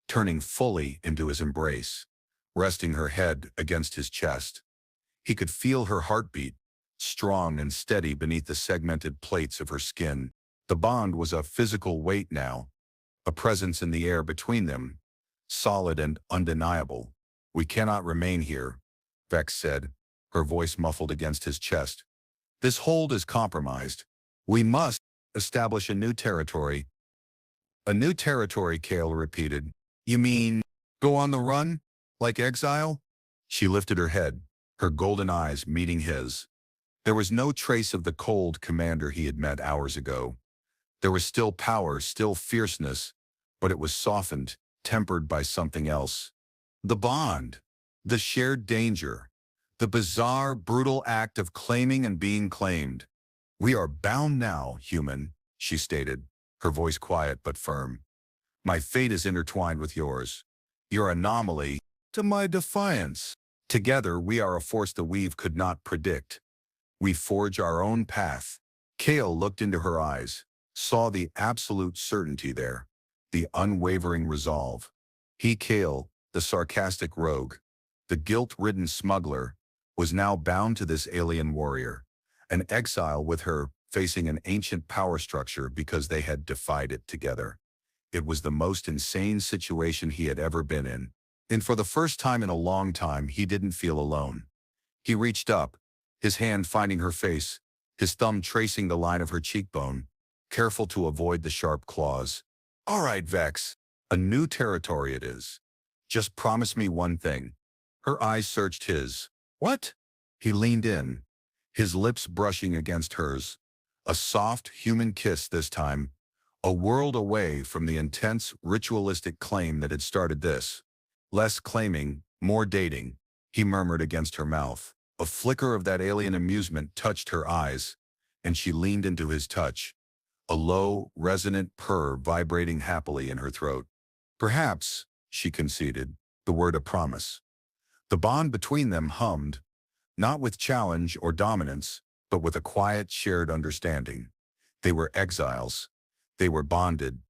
turning fully into his embrace, resting her head against his chest. He could feel her heartbeat, strong and steady beneath the segmented plates of her skin. The bond was a physical weight now, a presence in the air between them, solid and undeniable. "We cannot remain here," Vex said, her voice muffled against his chest. "This hold is compromised. We must establish a new territory." "A new territory," Kale repeated. "You mean go on the run? Like exile?" She lifted her head, her golden eyes meeting his. There was no trace of the cold commander he had met hours ago. There was still power, still fierceness, but it was softened, tempered by something else. The bond, the shared danger, the bizarre, brutal act of claiming and being claimed. "We are bound now, human," she stated, her voice quiet but firm. "My fate is intertwined with yours. Your anomaly to my defiance. Together we are a force the weave could not predict. We forge our own path." Kale looked into her eyes, saw the absolute certainty there, the unwavering resolve. He, Kale, the sarcastic rogue, the guilt-ridden smuggler, was now bound to this alien warrior, an exile with her, facing an ancient power structure because they had defied it together. It was the most insane situation he had ever been in, and for the first time in a long time he didn't feel alone. He reached up, his hand finding her face, his thumb tracing the line of her cheekbone, careful to avoid the sharp claws. "All right, Vex, a new territory it is. Just promise me one thing." Her eyes searched his. "What?" He leaned in, his lips brushing against hers. A soft, human kiss this time, a world away from the intense, ritualistic claim that had started this. "Less claiming, more dating," he murmured against her mouth. A flicker of that alien amusement touched her eyes, and she leaned into his touch, a low, resonant purr vibrating happily in her throat. "Perhaps," she conceded, the word a promise. The bond between them hummed, not with challenge or dominance, but with a quiet, shared understanding. They were exiles. They were bonded,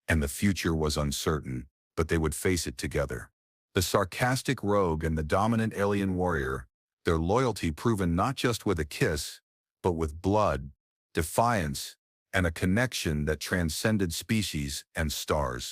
and the future was uncertain, but they would face it together. The sarcastic rogue and the dominant alien warrior, their loyalty proven not just with a kiss, but with blood, defiance, and a connection that transcended species and stars.